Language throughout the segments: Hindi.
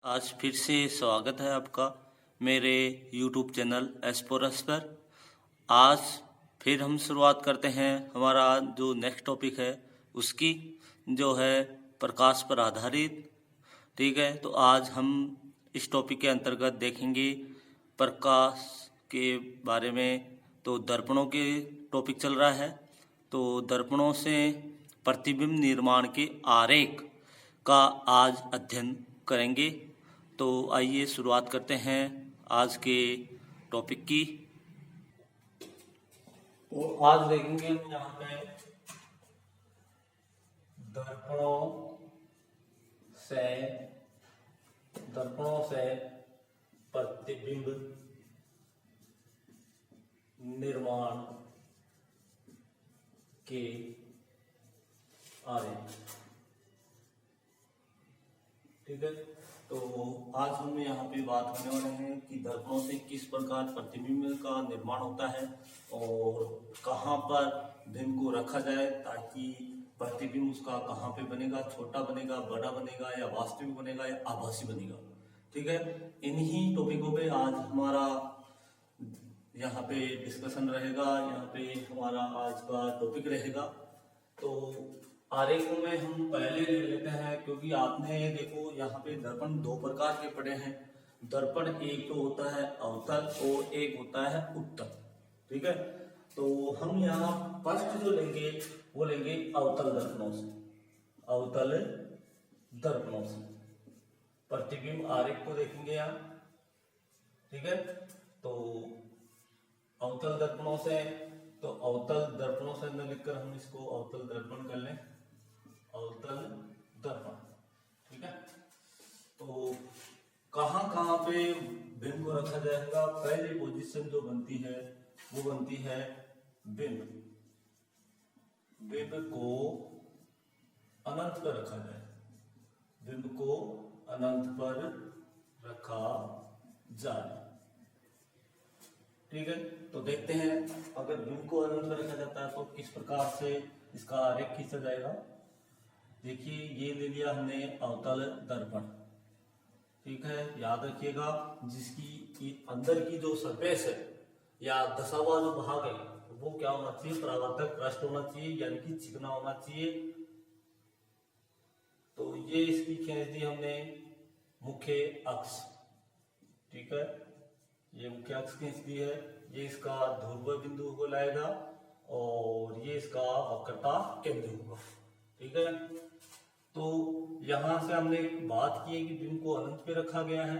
आज फिर से स्वागत है आपका मेरे YouTube चैनल एस्पोरस पर। आज फिर हम शुरुआत करते हैं हमारा जो नेक्स्ट टॉपिक है उसकी, जो है प्रकाश पर आधारित। ठीक है, तो आज हम इस टॉपिक के अंतर्गत देखेंगे प्रकाश के बारे में। तो दर्पणों के टॉपिक चल रहा है, तो दर्पणों से प्रतिबिंब निर्माण के आरेख का आज अध्ययन करेंगे। तो आइए शुरुआत करते हैं आज के टॉपिक की। तो आज देखेंगे हम यहाँ पे दर्पणों से प्रतिबिंब निर्माण के आरेख। ठीक है, तो आज हम यहाँ पे बात करने वाले हैं कि दर्पणों से किस प्रकार प्रतिबिंब का निर्माण होता है और कहाँ पर बिंब को रखा जाए ताकि प्रतिबिंब उसका कहाँ पे बनेगा, छोटा बनेगा, बड़ा बनेगा, या वास्तविक बनेगा, या आभासी बनेगा। ठीक है, इन्हीं टॉपिकों पे आज हमारा यहाँ पे डिस्कशन रहेगा, यहाँ पे हमारा आज का टॉपिक रहेगा। तो आरेखों में हम पहले ले लेते हैं, क्योंकि आपने देखो यहाँ पे दर्पण दो प्रकार के पड़े हैं। दर्पण एक तो होता है अवतल और एक होता है उत्तल। ठीक है, तो हम यहाँ फर्स्ट जो लेंगे वो लेंगे अवतल दर्पणों से। अवतल दर्पणों से प्रतिबिंब आरेख को देखेंगे यहाँ। ठीक है, तो अवतल दर्पणों से, तो अवतल दर्पणों से न लिखकर हम इसको अवतल दर्पण कर लें, अवतल दर्पण। ठीक है, तो कहाँ कहाँ पे बिंब को रखा जाएगा। पहली पोजीशन जो बनती है वो बनती है बिंब को अनंत पर रखा जाए, बिंब को अनंत पर रखा जाए। ठीक है, तो देखते हैं अगर बिंब को अनंत पर रखा जाता है तो किस प्रकार से इसका आरेख खींचा जाएगा। देखिए, ये ले लिया हमने अवतल दर्पण। ठीक है, याद रखिएगा जिसकी अंदर की जो सरफेस है या दशा हुआ जो भाग है वो क्या होना चाहिए, परावर्तक पृष्ठ होना चाहिए, यानी कि चिकना होना चाहिए। तो ये इसकी खींच दी हमने मुख्य अक्ष। ठीक है, ये मुख्य अक्ष खींच दी है, ये इसका ध्रुव बिंदु को लाएगा और ये इसका वक्रता केंद्र होगा। ठीक है, तो यहां से हमने बात की है कि बिंब को अनंत पे रखा गया है,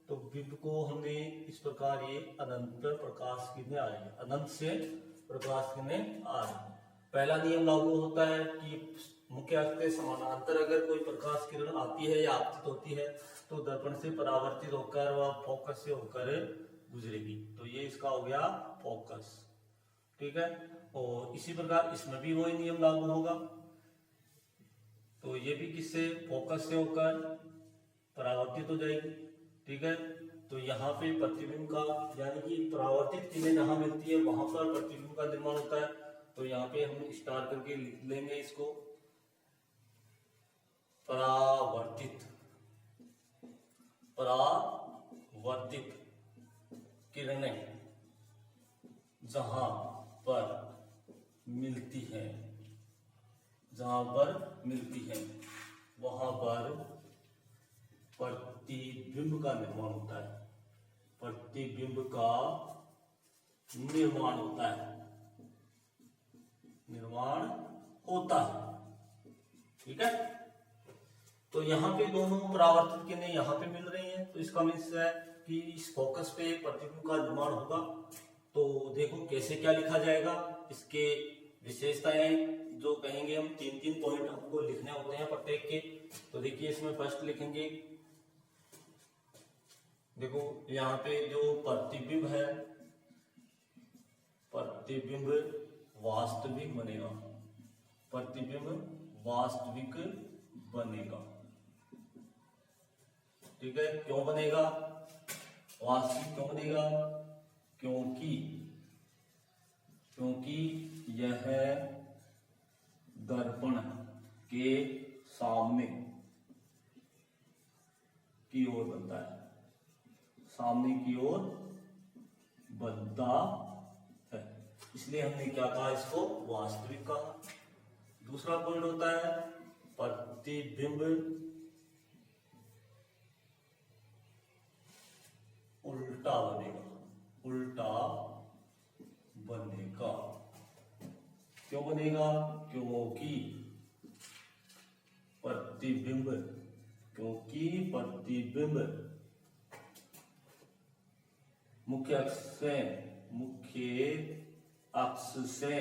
तो बिंब को हमने इस प्रकार, ये अनंत पर प्रकाश किरणें आ रही है, अनंत से प्रकाश किरणें आ रही है। पहला नियम लागू होता है कि मुख्य अक्ष के समानांतर अगर कोई प्रकाश किरण आती है या आपतित होती है तो दर्पण से परावर्तित होकर व फोकस से होकर गुजरेगी। तो ये इसका हो गया फोकस। ठीक है, और इसी प्रकार इसमें भी वही नियम लागू होगा। तो ये भी किससे, फोकस से होकर परावर्तित हो जाएगी। ठीक है, तो यहाँ पे प्रतिबिंब का, यानी कि परावर्तित किरणें जहां मिलती है वहां पर प्रतिबिंब का निर्माण होता है। तो यहाँ पे हम स्टार करके लिख लेंगे इसको, परावर्तित किरणें जहां पर मिलती है, वहां पर प्रतिबिंब का निर्माण होता है, प्रतिबिंब का निर्माण होता है। ठीक है, तो यहाँ पे दोनों परावर्तित किरणें यहाँ पे मिल रही हैं, तो इसका मीन्स है कि इस फोकस पे प्रतिबिंब का निर्माण होगा। तो देखो कैसे क्या लिखा जाएगा, इसके विशेषताएं जो कहेंगे हम, तीन तीन पॉइंट हमको लिखने होते हैं प्रत्येक के। तो देखिए, इसमें फर्स्ट लिखेंगे, देखो यहाँ पे जो प्रतिबिंब है, प्रतिबिंब वास्तविक बनेगा, प्रतिबिंब वास्तविक बनेगा। ठीक है, क्यों बनेगा वास्तविक, क्यों बनेगा, क्योंकि यह दर्पण के सामने की ओर बनता है, सामने की ओर बनता है, इसलिए हमने क्या कहा, इसको वास्तविक कहा। दूसरा पॉइंट होता है प्रतिबिंब उल्टा बनेगा, उल्टा बनेगा। क्यों बनेगा? क्योंकि प्रतिबिंब मुख्य अक्ष से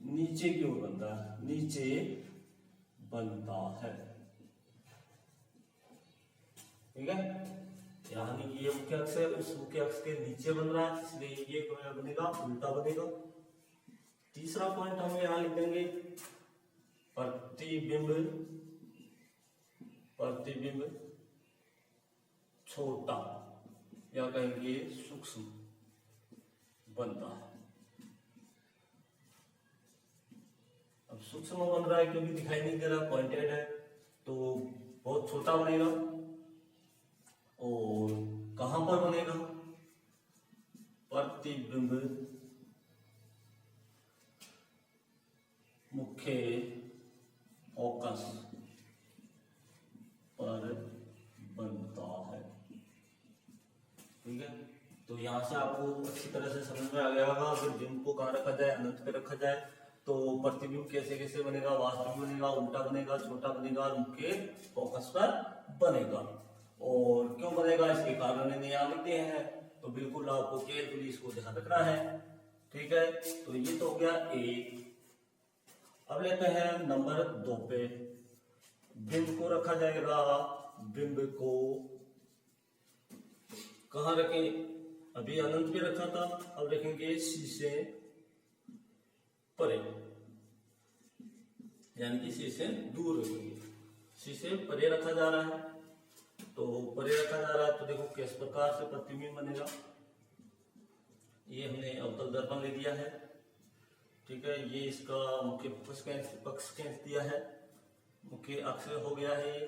नीचे की ओर बनता है, नीचे बनता है। ठीक है, यानी कि ये मुख्य अक्ष है, उस मुख्य अक्ष के नीचे बन रहा है, इसलिए ये क्या बनेगा, उल्टा बनेगा। तीसरा पॉइंट हम यहां लिख देंगे प्रतिबिंब छोटा या कहेंगे सूक्ष्म बनता है। अब सूक्ष्म बन रहा है क्योंकि दिखाई नहीं दे रहा, पॉइंटेड है, तो बहुत छोटा बनेगा। और कहां पर बनेगा? प्रतिबिंब मुख्य फोकस पर बनता है। ठीक है, तो यहां से आपको अच्छी तरह से समझ में आ गया होगा। अगर बिंब को कहाँ रखा जाए, अनंत पे रखा जाए, तो प्रतिबिंब कैसे कैसे बनेगा, वास्तविक बनेगा, उल्टा बनेगा, छोटा बनेगा, मुख्य फोकस पर बनेगा। और क्यों बनेगा, इसके कारण मैंने यहाँ लिख दिए हैं, तो बिल्कुल आपको केयरफुली इसको ध्यान रखना है। ठीक है, तो ये तो हो गया एक। अब लेते हैं नंबर 2 पे। बिंब को रखा जाएगा, बिंब को कहाँ रखें? अभी अनंत पे रखा था, अब रखेंगे शीशे परे, यानी कि शीशे दूर रखेंगे। शीशे परे रखा जा रहा है, तो परे रखा जा रहा है, तो देखो किस प्रकार से प्रतिबिंब बनेगा। ये हमने अवतल दर्पण ले लिया है। ठीक है, ये इसका मुख्य पक्ष खींच दिया है, मुख्य अक्ष हो गया है ये।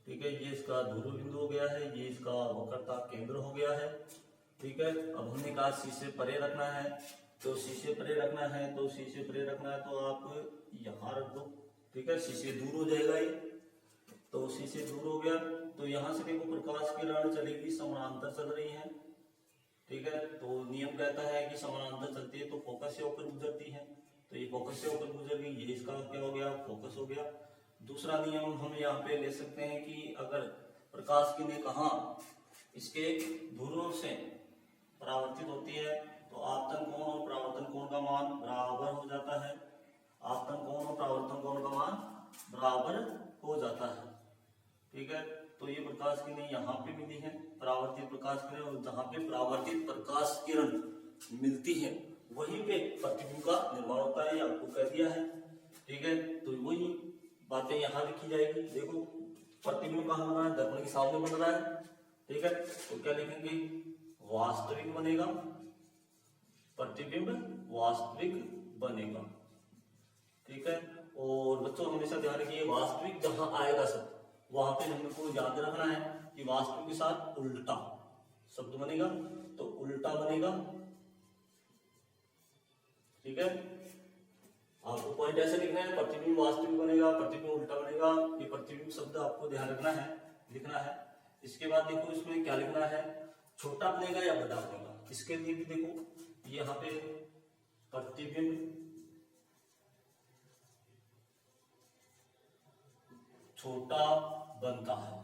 ठीक है, ये इसका ध्रुव बिंदु हो गया है, ये इसका वक्रता केंद्र हो गया है। ठीक है, अब हमने कहा शीशे परे रखना है, तो शीशे परे रखना है, तो शीशे परे रखना है, तो आप यहाँ रख दो। ठीक है, शीशे दूर हो जाएगा ये, तो शीशे दूर हो गया, तो यहाँ से देखो प्रकाश की किरण चलेगी, समानांतर चल रही है। ठीक है, तो नियम कहता है कि समानांतर चलती है तो फोकस से होकर गुजरती है, तो ये फोकस से होकर गुजर गई, ये इसका क्या हो गया, फोकस हो गया। दूसरा नियम हम यहाँ पे ले सकते हैं कि अगर प्रकाश की किरणें कहाँ इसके ध्रुव से परावर्तित होती है, तो आपतन कोण और परावर्तन कोण का मान बराबर हो जाता है। आपतन कोण और परावर्तन कोण का मान बराबर हो जाता है। ठीक है, तो ये प्रकाश किरणें यहाँ पे मिली है, परावर्तित प्रकाश किरण, और जहाँ पे परावर्तित प्रकाश किरण मिलती है वहीं पे प्रतिबिंब का निर्माण होता है, आपको कह दिया है। ठीक है, तो वही बातें यहाँ लिखी जाएगी। देखो प्रतिबिंब कहाँ बना है, दर्पण के सामने बन रहा है। ठीक है, तो क्या लिखेंगे, वास्तविक बनेगा, प्रतिबिंब वास्तविक बनेगा। ठीक है, और बच्चों हमेशा ध्यान रखिए, वास्तविक जहां आएगा शब्द वहां पे हमको याद रखना है कि वास्तविक के साथ उल्टा शब्द बनेगा, तो उल्टा बनेगा। ठीक है, आपको पॉइंट ऐसे लिखना है, प्रतिबिंब वास्तविक बनेगा, प्रतिबिंब उल्टा बनेगा। ये प्रतिबिंब शब्द आपको ध्यान रखना है, लिखना है। इसके बाद देखो इसमें क्या लिखना है, छोटा बनेगा या बड़ा बनेगा। इसके लिए भी देखो यहाँ पे प्रतिबिंब छोटा बनता है,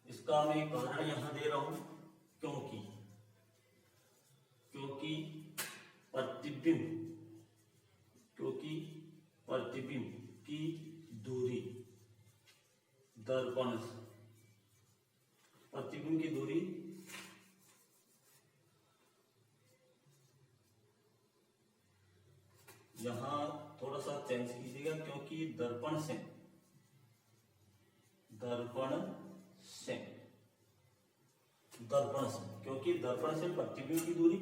इसका मैं कारण यहां दे रहा हूं, क्योंकि प्रतिबिंब की दूरी दर्पण से, प्रतिबिंब की दूरी यहां थोड़ा सा चेंज कीजिएगा, क्योंकि दर्पण से क्योंकि दर्पण से प्रतिबिंब की दूरी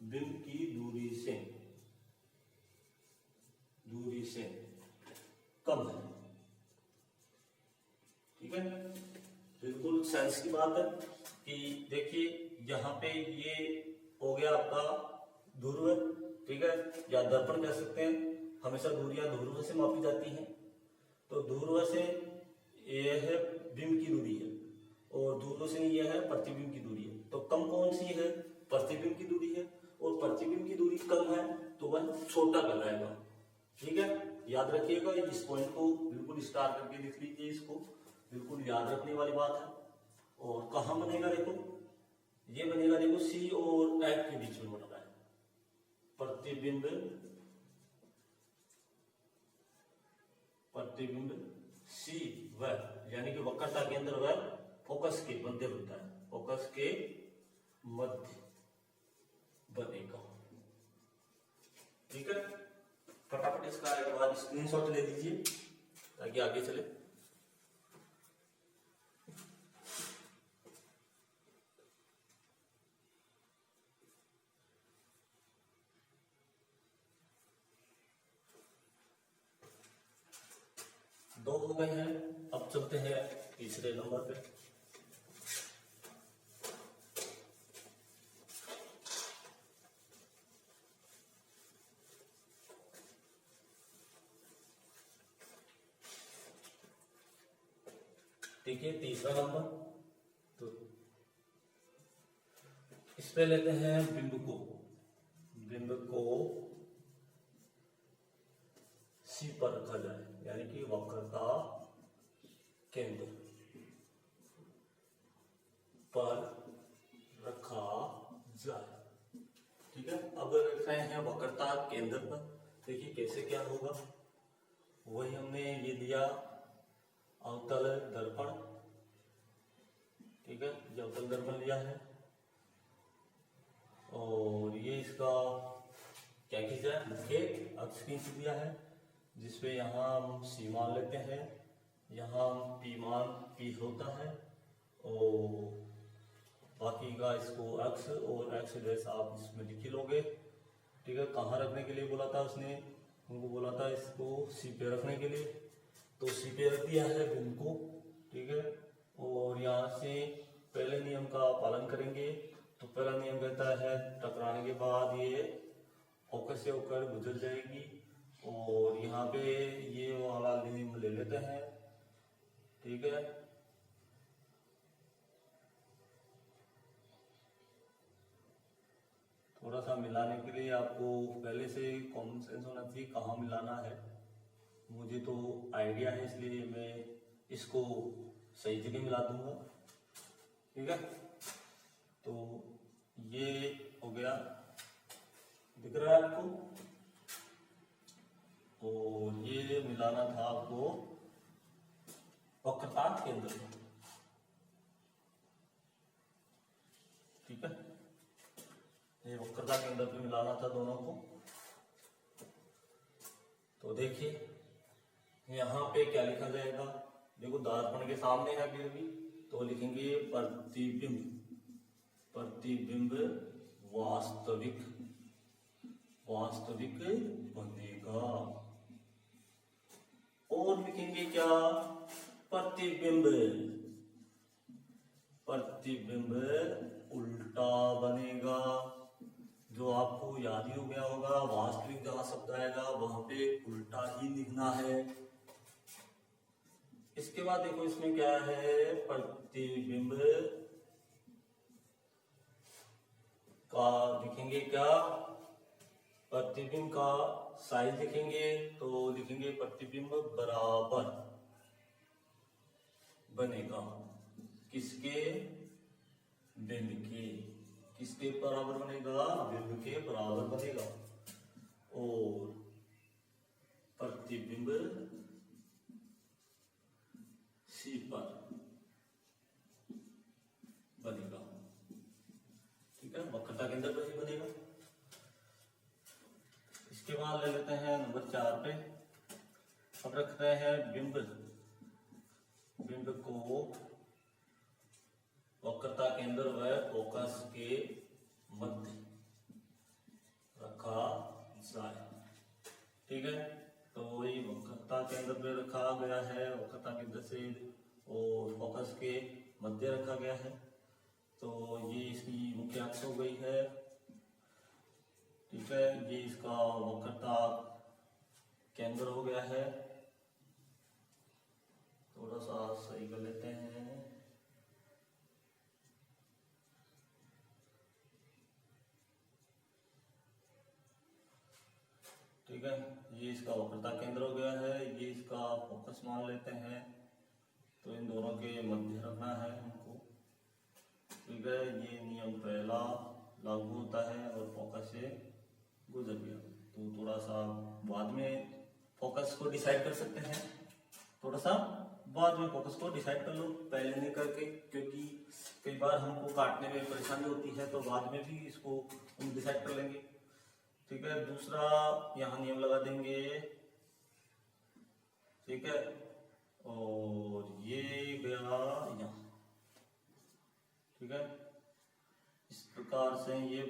बिंब की दूरी से डिस्टेंस कम है। ठीक है, बिल्कुल सेंस की बात है कि देखिए यहाँ पे ये हो गया आपका ध्रुव, ठीक है, या दर्पण कह सकते हैं। हमेशा दूरियां ध्रुव से मापी जाती हैं, तो ध्रुव से ये है बिंब की दूरी है और ध्रुव से ये है प्रतिबिंब की दूरी है। तो कम कौन सी है? प्रतिबिंब की दूरी है, और प्रतिबिंब की दूरी कम है तो वह छोटा कहलाएगा। ठीक है, याद रखिएगा, इस पॉइंट को बिल्कुल स्टार करके लिख लीजिए, इसको बिल्कुल याद रखने वाली बात है। और कहाँ बनेगा? देखो ये बनेगा, देखो सी और एफ के बीच में बन रहा है प्रतिबिंब, प्रतिबिंब सी व यानी कि वक्रता के अंदर वह फोकस के मध्य बनता है, फोकस के मध्य बनेगा। ठीक है, फटाफट इसका एक बार स्क्रीनशॉट ले लीजिए ताकि आगे चले। दो हो गए हैं, अब चलते हैं तीसरे नंबर पे। देखिए तीसरा नंबर, तो इस पे लेते हैं बिंब को, बिंब को सी पर रखा जाए, यानी कि वक्रता केंद्र पर रखा जाए। ठीक है, अब रख रहे हैं वक्रता केंद्र पर। देखिए कैसे क्या होगा, वही हमने ये दिया अवतल दर्पण। ठीक है, ये अवतल दर्पण लिया है और ये इसका क्या खींचा है, मुख्य अक्ष खींच दिया है, जिसपे यहाँ हम सी मान लेते हैं, यहाँ पी मान पी होता है और बाकी का इसको अक्ष और एक्स डैश आप इसमें लिख लोगे। ठीक है, कहाँ रखने के लिए बोला था उसने, उनको बोला था इसको सी पे रखने के लिए, तो सी पे रख दिया है बिंब को। ठीक है, और यहाँ से पहले नियम का पालन करेंगे। तो पहला नियम कहता है टकराने के बाद ये फोकस से होकर गुजर जाएगी, और यहाँ पे ये वाला नियम ले लेते हैं। ठीक है, थोड़ा सा मिलाने के लिए आपको पहले से कॉमन सेंस होना चाहिए कहाँ मिलाना है। मुझे तो आइडिया है, इसलिए मैं इसको सही जगह मिला दूंगा। ठीक है, तो ये हो गया, दिख रहा है आपको, और ये मिलाना था आपको वक्रता केंद्र में। ठीक है, ये वक्रता केंद्र पे मिलाना था दोनों को। तो देखिए यहाँ पे क्या लिखा जाएगा, देखो दर्पण के सामने है अभी अभी, तो लिखेंगे प्रतिबिंब, प्रतिबिंब वास्तविक, वास्तविक बनेगा। और लिखेंगे क्या, प्रतिबिंब, प्रतिबिंब उल्टा बनेगा। जो आपको याद ही हो गया होगा, वास्तविक जहां शब्द आएगा वहां पे उल्टा ही लिखना है। इसके बाद देखो इसमें क्या है, प्रतिबिंब का लिखेंगे क्या, प्रतिबिंब का साइज लिखेंगे, तो लिखेंगे प्रतिबिंब बराबर बनेगा किसके, बिंब के, किसके बराबर बनेगा, बिंब के बराबर बनेगा। और प्रतिबिंब सी पर बनेगा। ठीक है, वक्रता केंद्र पर ही बनेगा। इसके बाद ले लेते हैं नंबर 4 पे, अब रखते हैं बिंब, बिंब को वक्रता केंद्र व फोकस के मध्य रखा जाए। ठीक है, तो वक्रता केंद्र पे रखा गया है, वक्रता केंद्र से और फोकस के मध्य रखा गया है। तो ये इसकी मुख्य अक्ष हो गई है, ठीक है। ये इसका वक्रता केंद्र हो गया है। थोड़ा सा सही कर लेते हैं। ठीक है, ये इसका वक्रता केंद्र हो गया है, ये इसका फोकस मान लेते हैं। तो इन दोनों के मध्य रखना है हमको, ठीक है। ये नियम पहला लागू होता है और फोकस से गुजर गया। तो थोड़ा सा बाद में फोकस को डिसाइड कर सकते हैं, थोड़ा सा बाद में फोकस को डिसाइड कर लो, पहले नहीं करके, क्योंकि कई बार हमको काटने में परेशानी होती है, तो बाद में भी इसको हम डिसाइड कर लेंगे, ठीक है। दूसरा यहाँ नियम लगा देंगे, ठीक है। और ये गया यहाँ, ठीक है। इस प्रकार से ये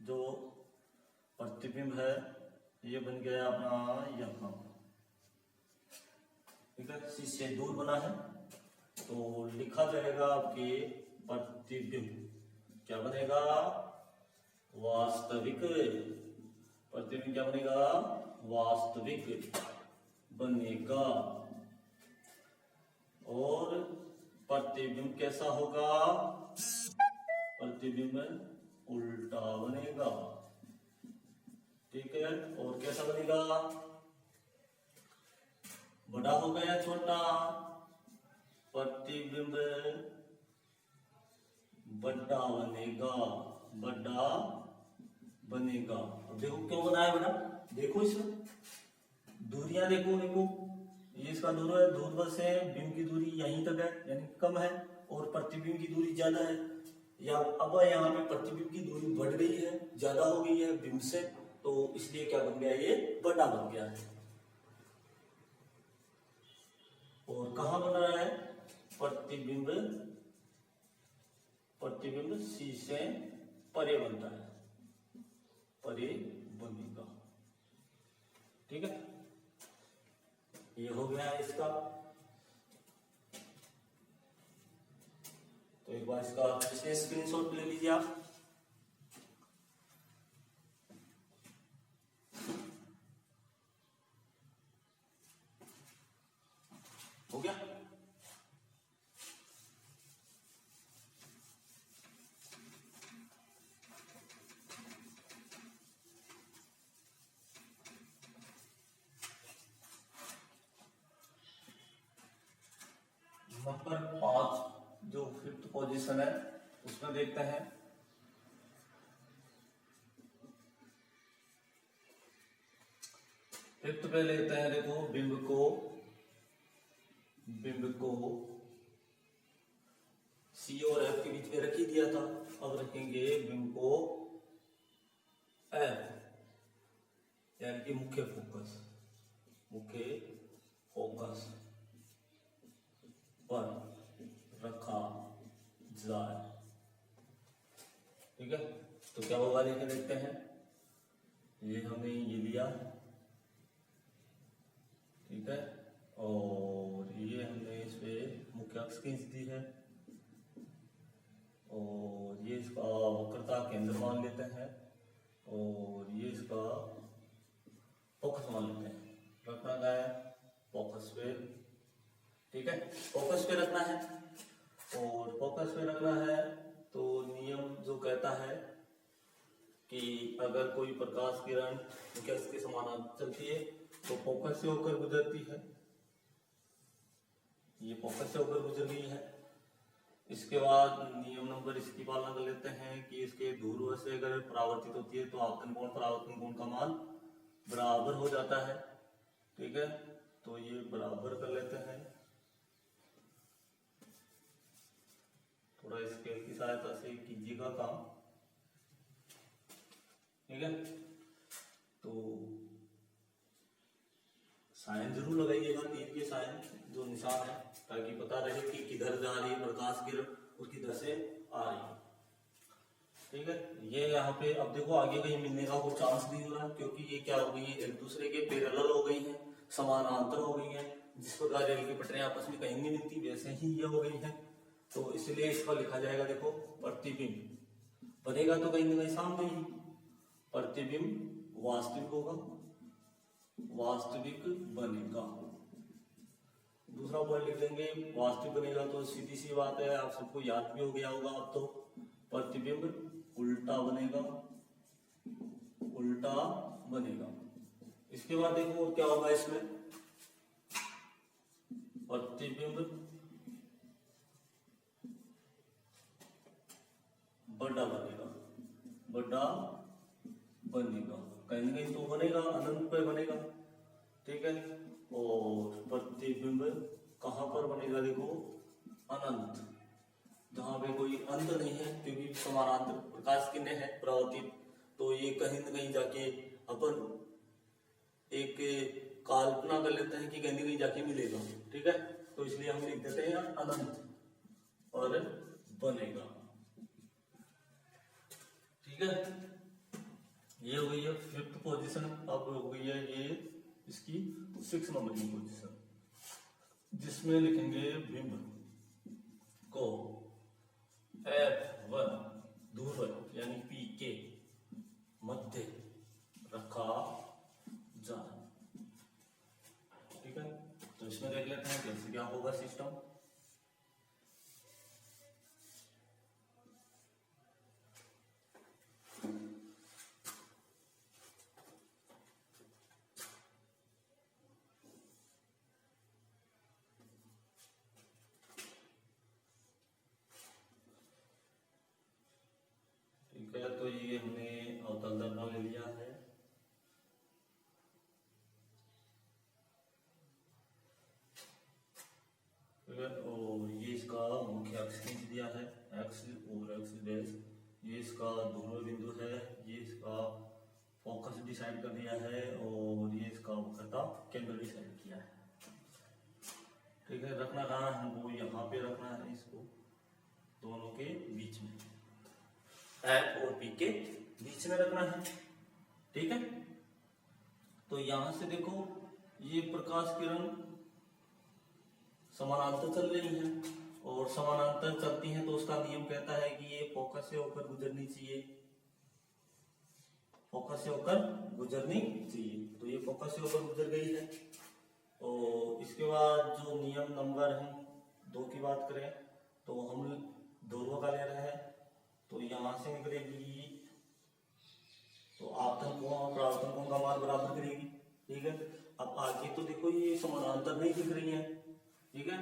जो प्रतिबिंब है ये बन गया अपना यहाँ, ठीक है। C से दूर बना है तो लिखा जाएगा आपके प्रतिबिंब क्या बनेगा, वास्तविक प्रतिबिंब क्या बनेगा, वास्तविक बनेगा। और प्रतिबिंब कैसा होगा, प्रतिबिंब उल्टा बनेगा, ठीक है। और कैसा बनेगा, बड़ा हो गया छोटा, प्रतिबिंब बड़ा बनेगा, बड़ा बनेगा। अब देखो क्यों बना है बड़ा, देखो इसमें दूरियां देखो, ये इसका दूर है, ध्रुव से बिंब की दूरी यहीं तक है यानी कम है, और प्रतिबिंब की दूरी ज्यादा है। या अब यहाँ पे प्रतिबिंब की दूरी बढ़ गई है, ज्यादा हो गई है बिंब से, तो इसलिए क्या बन गया, ये बड़ा बन गया है। और कहाँ बन रहा है प्रतिबिंब, प्रतिबिंब C से परे बनता है, परे बनेगा, ठीक है। ये हो गया है इसका। तो एक बार इसका इसमें स्क्रीनशॉट ले लीजिए आप। हो गया, नंबर 5 जो 5th पोजीशन है उसमें देखते हैं। फिफ्थ पे लेते हैं, देखो बिंब को C और F के बीच में रख ही दिया था, अब रखेंगे बिंब को F यानी कि मुख्य फोकस पर रखा जाए, ठीक है। तो क्या होगा लेके देखते हैं। ये हमने ये लिया, ठीक है, और ये हमने इस पे मुख्य अक्ष खींच दी है, और ये इसका वक्रता केंद्र मान लेते हैं, और ये इसका फोकस मान लेते हैं। रखना है फोकस पे, ठीक है, फोकस पे रखना है। और फोकस पे रखना है तो नियम जो कहता है कि अगर कोई प्रकाश किरण मुख्य अक्ष के समानांतर चलती है तो फोकस से होकर गुजरती है, ये फोकस से होकर गुजर गई है। इसके बाद नियम नंबर इसकी पालना कर लेते हैं कि इसके ध्रुव से अगर परावर्तित होती है तो आपतन कोण परावर्तन कोण का मान बराबर हो जाता है, ठीक है। तो ये बराबर कर लेते हैं, थोड़ा स्केल की सहायता से कीजिएगा काम, ठीक है। तो साइन जरूर लगाइएगा, तीर के साइन जो निशान है, ताकि पता रहे कि किधर जा रही है प्रकाश किरण और किधर से आ रही है, ठीक है। ये यहाँ पे अब देखो आगे कहीं मिलने का कोई चांस नहीं हो रहा, क्योंकि ये क्या हो गई है, एक दूसरे के पैरेलल हो गई है, समानांतर हो गई हैं। जिस प्रकार रेल की पटरियां आपस में कहीं नहीं मिलती, वैसे ही ये हो गई हैं। तो इसलिए इसका लिखा जाएगा, देखो प्रतिबिंब बनेगा तो कहीं ना कहीं सामने ही। प्रतिबिंब वास्तविक होगा, वास्तविक बनेगा। दूसरा पॉइंट लिख देंगे, वास्तविक बनेगा तो सीधी सी बात है, आप सबको याद भी हो गया होगा अब तो। प्रतिबिंब उल्टा बनेगा, उल्टा बनेगा। इसके बाद देखो क्या होगा इसमें, प्रतिबिंब बड़ा बनेगा, बड़ा बनेगा, कहीं ना कहीं तो बनेगा, अनंत पे बनेगा, ठीक है। और प्रतिबिंब कहां पर बनेगा, देखो अनंत, जहां पे कोई अंत नहीं है, क्योंकि समानांतर प्रकाश किरणें है परावर्तित, तो ये कहीं न कहीं जाके अपन एक कल्पना कर लेते हैं कि कहीं न कहीं जाके मिलेगा, ठीक है। तो इसलिए हम लिख देते हैं अनंत और बनेगा, ठीक है। ये हो गई है 5th पोजीशन, अब हो गई है ये इसकी 6 नंबर की पोजीशन, जिसमें लिखेंगे बिंब को F1 दूर यानी P के मध्य रखा जाए, ठीक है। तो इसमें देख लेते हैं कैसे क्या होगा सिस्टम। ठीक है, तो ये हमने अवतल दर्पण ले लिया है। और ये इसका मुख्य अक्ष खींच दिया है, एक्स और एक्स डैश। ये इसका ध्रुव बिंदु है, ये इसका फोकस डिसाइड कर दिया है, और ये इसका वक्रता केंद्र डिसाइड किया है, ठीक है। रखना कहाँ है, हमको यहाँ पे रखना है, इसको दोनों के बीच में, एफ और पी के बीच में रखना है, ठीक है। तो यहां से देखो ये प्रकाश किरण समानांतर चल रही है, और समानांतर चलती हैं तो उसका नियम कहता है कि ये फोकस से होकर गुजरनी चाहिए, फोकस से होकर गुजरनी चाहिए। तो ये फोकस से होकर गुजर गई है। और इसके बाद जो नियम नंबर हम 2 की बात करें तो हम दोनों का ले रहे हैं, तो यहां से निकलेगी तो आपतन कोण और परावर्तन कोण का मान बराबर करेगी, ठीक है। अब आगे तो देखो ये समानांतर नहीं दिख रही है, ठीक है,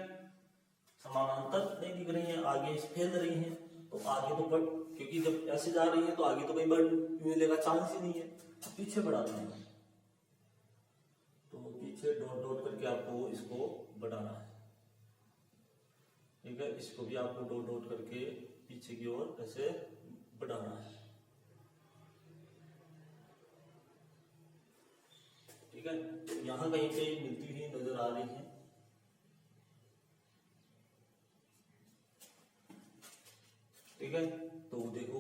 समानांतर नहीं दिख रही है, आगे फैल रही है, तो आगे तो बढ़, क्योंकि जब ऐसे जा रही है तो आगे तो कहीं बढ़ मिलने का चांस ही नहीं है, पीछे बढ़ा देंगे। तो पीछे डॉट डॉट करके आपको इसको बढ़ाना है, ठीक है। इसको भी आपको डॉट डॉट करके पीछे की ओर ऐसे बढ़ाना है, ठीक है। यहां कहीं पे मिलती हुई नजर आ रही है, ठीक है। तो देखो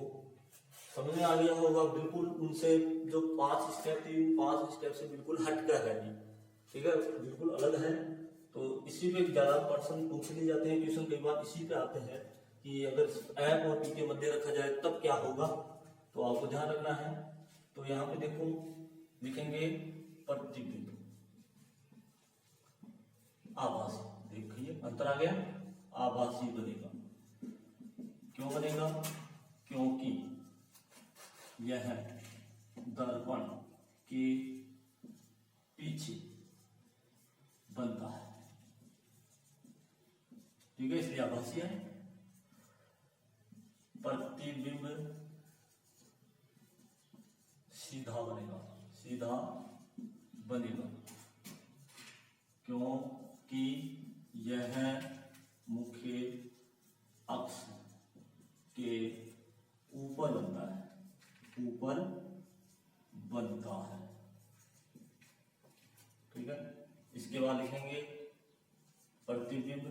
समझ में आ गया होगा, बिल्कुल उनसे जो 5 स्टेप थी, 5 स्टेप से बिल्कुल हट कर है ये, ठीक है, बिल्कुल अलग है। तो इसी पे ज्यादा पर्सन पूछ लिए जाते हैं क्वेश्चन, कई बार इसी पे आते हैं कि अगर एफ और पी के मध्य रखा जाए तब क्या होगा, तो आपको ध्यान रखना है। तो यहाँ पे देखो लिखेंगे प्रतिबिंब आभासी, देखिए अंतर आ गया, आभासी बनेगा। क्यों बनेगा, क्योंकि यह दर्पण के पीछे बनता है, ठीक है, इसलिए आभासी है। प्रतिबिंब सीधा बनेगा, सीधा बनेगा, क्योंकि यह मुख्य अक्ष के ऊपर बनता है, ऊपर बनता है, ठीक है। इसके बाद लिखेंगे प्रतिबिंब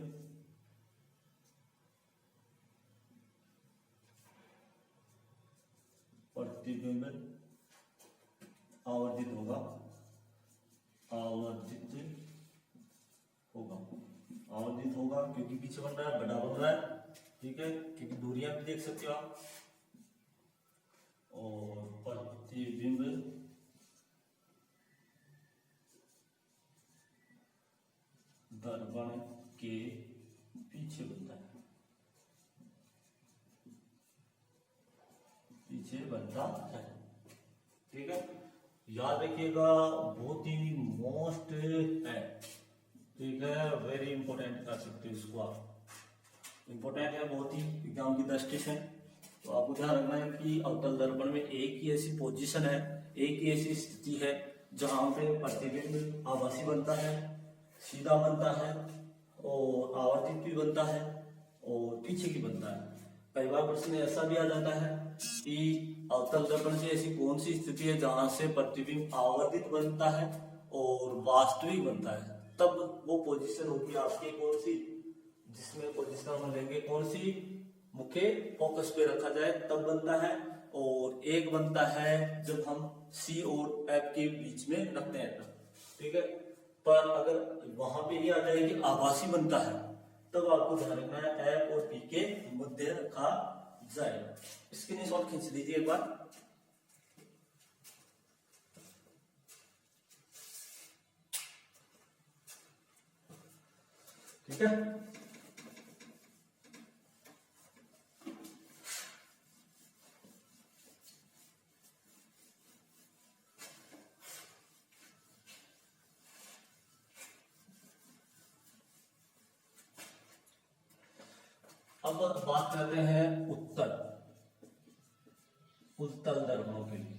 आवर्धित होगा, आवर्धित होगा क्योंकि पीछे बन रहा है, बड़ा बन रहा है, ठीक है, क्योंकि दूरियां भी देख सकते हो आप। और प्रतिबिंब दर्पण के पीछे बनता है, पीछे बनता है, ठीक है। याद रखिएगा, बहुत ही मोस्ट है, ठीक है, वेरी इंपॉर्टेंट कर सकते हो इसको आप, इंपॉर्टेंट है बहुत ही एग्जाम की दृष्टि से। तो आपको ध्यान रखना है कि अवतल दर्पण में एक ही ऐसी पोजीशन है, एक ही ऐसी स्थिति है जहां पे प्रतिबिंब आभासी बनता है, सीधा बनता है और आवर्तित भी बनता है और पीछे की बनता है। कई बार प्रश्न ऐसा भी आ जाता है कि अवतल दर्पण से ऐसी कौन सी स्थिति है जहां से प्रतिबिंब आवर्तित बनता है और वास्तविक बनता है, तब वो पोजीशन होगी आपकी कौन सी, जिसमें पोजीशन हम लेंगे कौन सी, मुख्य फोकस पे रखा जाए तब बनता है। और एक बनता है जब हम C और F के बीच में रखते हैं तब, ठीक है। पर अगर वहां पे ये आ जाए कि आभासी बनता है, तब आपको ध्यान रखना है F और P के मध्य रखा जाएगा। स्क्रीनशॉट खींच लीजिए एक बार, ठीक है। अब बात करते हैं उत्तल दर्पणों के लिए,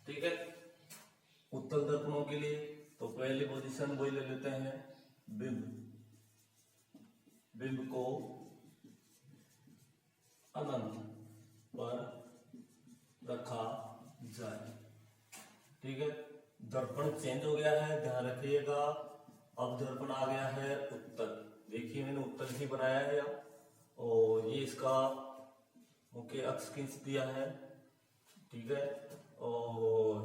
ठीक है। उत्तल दर्पणों के लिए तो पहले पोजीशन वही ले लेते हैं, बिंब को अनंत पर रखा जाए, ठीक है। दर्पण चेंज हो गया है, ध्यान रखिएगा। अब दर्पण आ गया है उत्तल, देखिए मैंने उत्तल ही बनाया है यहाँ, और ये इसका मुख्य अक्ष खींच दिया है, ठीक है। और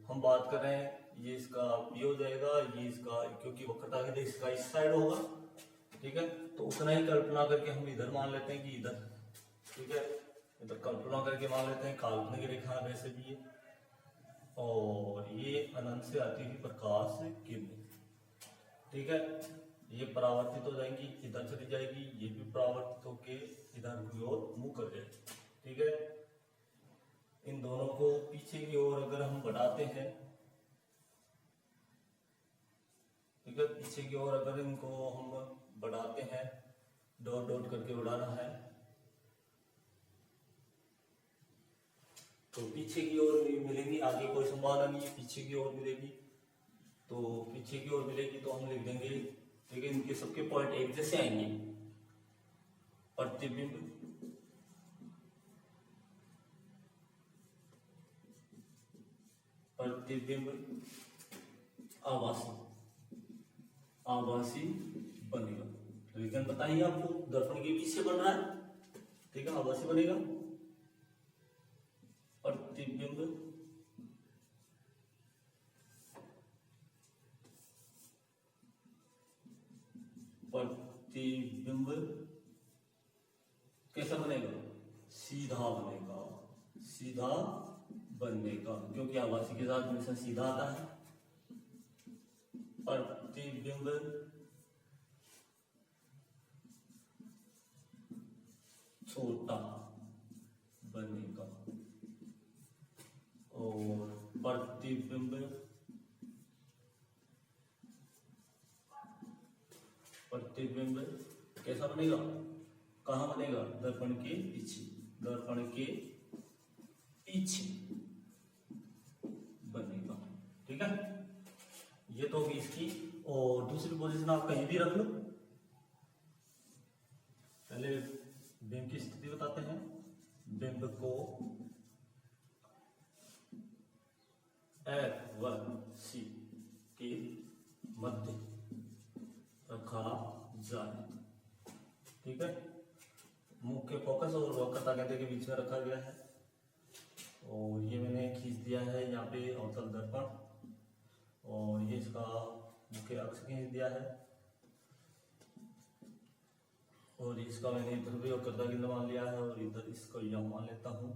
हम बात कर रहे हैं, ये इसका P हो जाएगा, ये इसका, क्योंकि वक्रता के लिए इसका इस साइड होगा, ठीक है। तो उतना ही कल्पना करके हम इधर मान लेते हैं कि इधर, ठीक है, इधर कल्पना करके मान लेते हैं काल्पनिक रेखा वैसे भी है। और ये अनंत से आती हुई प्रकाश किरण, ठीक है, ये परावर्तित हो जाएंगी, इधर चली जाएगी, ये भी परावर्तित होके इधर की ओर मुंह कर जाएगी, ठीक है। इन दोनों को पीछे की ओर अगर हम बढ़ाते हैं, ठीक है, पीछे की ओर अगर इनको हम बढ़ाते हैं, डॉट डॉट करके बढ़ाना है, तो पीछे की ओर मिलेंगी, आगे कोई संभावना नहीं है, पीछे की ओर मिलेगी। तो पीछे की ओर मिलेगी तो हम लिख देंगे, ठीक है, इनके सबके पॉइंट एक जैसे आएंगे। प्रतिबिंब आभासी बनेगा। विज्ञान बताइए आपको, दर्पण के पीछे बन रहा है, ठीक है, आभासी बनेगा। प्रतिबिंब कैसा बनेगा, सीधा बनेगा, सीधा बनेगा, क्योंकि आभासी के साथ हमेशा सीधा आता है। प्रतिबिंब छोटा बनेगा और प्रतिबिंब कैसा बनेगा, कहाँ बनेगा, दर्पण के पीछे, दर्पण के पीछे बनेगा, ठीक है। ये तो होगी इसकी। और दूसरी पोजीशन आप कहीं भी रख लो, पहले बिंब की स्थिति बताते हैं। बिंब को F1C के मध्य रखा जाए, ठीक है। मुख्य फोकस और वक्रता केंद्र के बीच में रखा गया है। और ये मैंने खींच दिया है यहाँ पे अवतल दर्पण, और ये इसका मुख्य अक्ष खींच दिया है। और इसका मैंने इधर भी कर्ता केंद्र मान लिया है और इधर इसको यम मान लेता हूँ,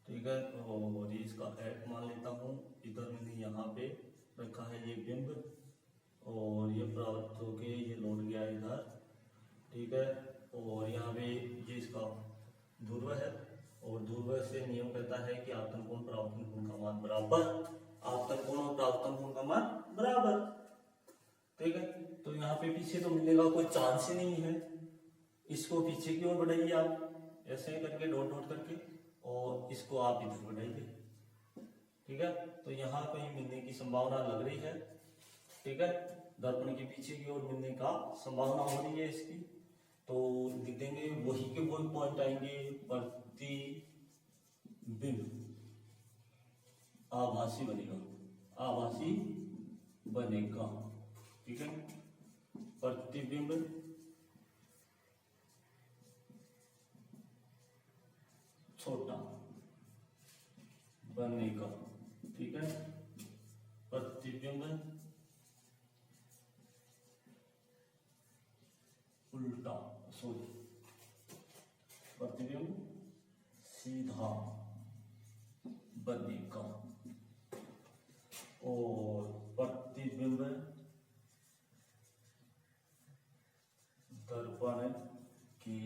ठीक है। और ये इसका एट मान लेता हूँ, इधर मैंने यहाँ पे रखा है ये बिंब और ये प्राप्त होके ये लौट गया इधर, ठीक है। और यहाँ पे ये इसका ध्रुव है और ध्रुव से नियम कहता है कि आपतन कोण परावर्तन कोण का मान बराबर, आपतन कोण और परावर्तन कोण का मान बराबर, ठीक है। तो यहाँ पे पीछे तो मिलने का कोई चांस ही नहीं है, इसको पीछे की ओर बढ़ाइए आप ऐसे करके डॉट डॉट करके और इसको आप इधर बढ़ाइए, ठीक है। तो यहाँ कहीं मिलने की संभावना लग रही है, ठीक है। दर्पण के पीछे की ओर मिलने का संभावना हो रही है इसकी, तो लिख देंगे वही के वही पॉइंट आएंगे, प्रतिबिंब आभासी बनेगा, आभासी बनेगा, ठीक है। प्रतिबिंब छोटा बनेगा, ठीक है। प्रतिबिंब उल्टा, सॉरी, प्रतिबिंब सीधा बनेगा और प्रतिबिंब दर्पण के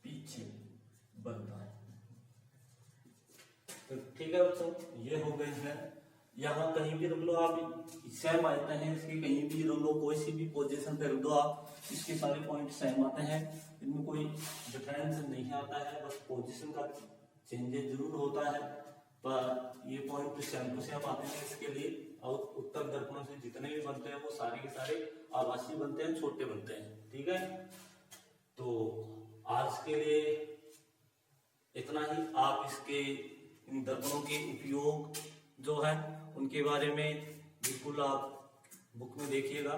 पीछे बनता है। तो ठीक है बच्चों, ये हो गए हैं। यहाँ कहीं भी रख लो आप, सेम आते हैं इसके, कहीं भी रख लो, कोई सी भी पोजीशन पे रख दो आप, इसके सारे पॉइंट सेम आते हैं, इनमें कोई डिफरेंस नहीं आता है, बस पोजीशन का चेंजेस जरूर होता है, पर ये पॉइंट सेम टू सेम आते हैं इसके लिए। और उत्तर दर्पणों से जितने भी बनते हैं वो सारे के सारे आभासी बनते हैं, छोटे बनते हैं, ठीक है। तो आज के लिए इतना ही। आप इसके इन दर्पणों के उपयोग जो है उनके बारे में बिल्कुल आप बुक में देखिएगा।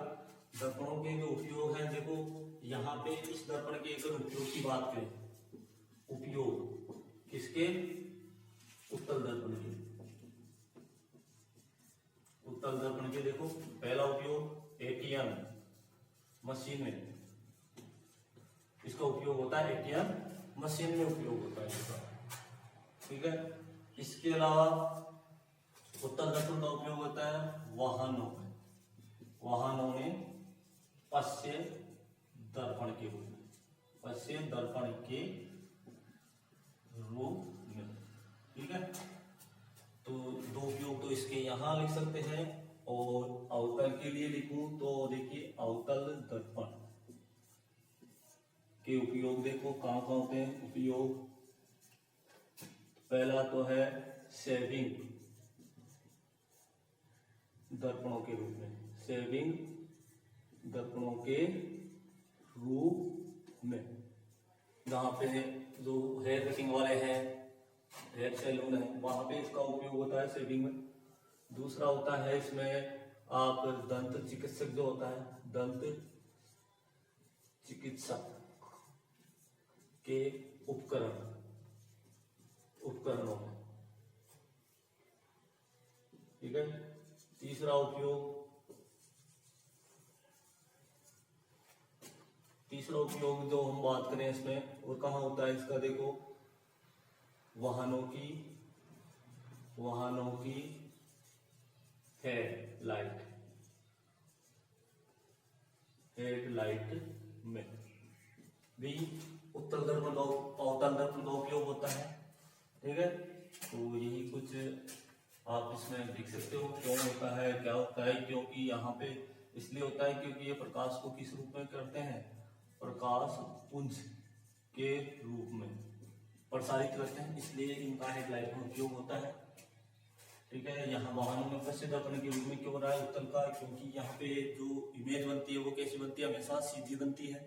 दर्पणों के जो उपयोग हैं, देखो यहाँ पे इस दर्पण के अगर उपयोग की बात करें, उपयोग किसके, उत्तल दर्पण के, उत्तल दर्पण के देखो पहला उपयोग एटीएम मशीन में, इसका उपयोग होता है एटीएम मशीन में उपयोग होता है इसका, ठीक है। इसके अलावा उत्तल दर्पण का उपयोग होता है वाहनों में, वाहनों में पश्चिम दर्पण के रूप में, पश्चिम दर्पण के रूप में, ठीक है। तो दो उपयोग तो इसके यहाँ लिख सकते हैं, और अवतल के लिए लिखूं तो देखिए अवतल दर्पण के उपयोग देखो कहाँ कहाँ होते हैं उपयोग। पहला तो है सेविंग दर्पणों के रूप में, सेविंग दर्पणों के रूप में, जहाँ पे जो हेयर कटिंग वाले हैं, हेयर सैलून है, वहां पे इसका उपयोग होता है सेविंग में। दूसरा होता है इसमें आप दंत चिकित्सक जो होता है, दंत चिकित्सक के उपकरणों में, ठीक है। तीसरा उपयोग जो हम बात करें इसमें वो कहाँ होता है इसका, देखो वाहनों की हेडलाइट में भी उत्तल दर्पण का अवतल दर्पण का उपयोग होता है, ठीक है। तो यही कुछ आप इसमें देख सकते हो क्यों होता है, क्या होता है, क्योंकि यहाँ पे इसलिए होता है क्योंकि ये प्रकाश को किस रूप में करते हैं, प्रकाश पुंज के रूप में प्रसारित करते हैं, इसलिए इनका हेडलाइट में उपयोग होता है, ठीक है। यहाँ वाहनों में पश्चिम दर्पण के रूप में क्यों हो रहा है उत्तल का, क्योंकि यहाँ पे जो इमेज बनती है वो कैसी बनती है, हमेशा सीधी बनती है,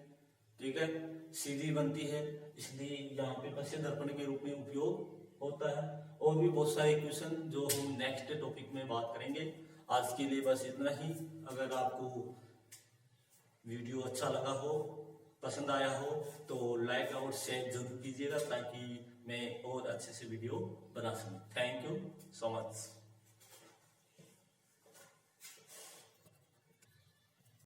ठीक है, सीधी बनती है, इसलिए यहाँ पे पश्चिम दर्पण के रूप में उपयोग होता है। और भी बहुत सारे क्वेश्चन जो हम नेक्स्ट टॉपिक में बात करेंगे। आज के लिए बस इतना ही। अगर आपको वीडियो अच्छा लगा हो, पसंद आया हो, तो लाइक और शेयर जरूर कीजिएगा ताकि मैं और अच्छे से वीडियो बना सकूं। Thank you so much.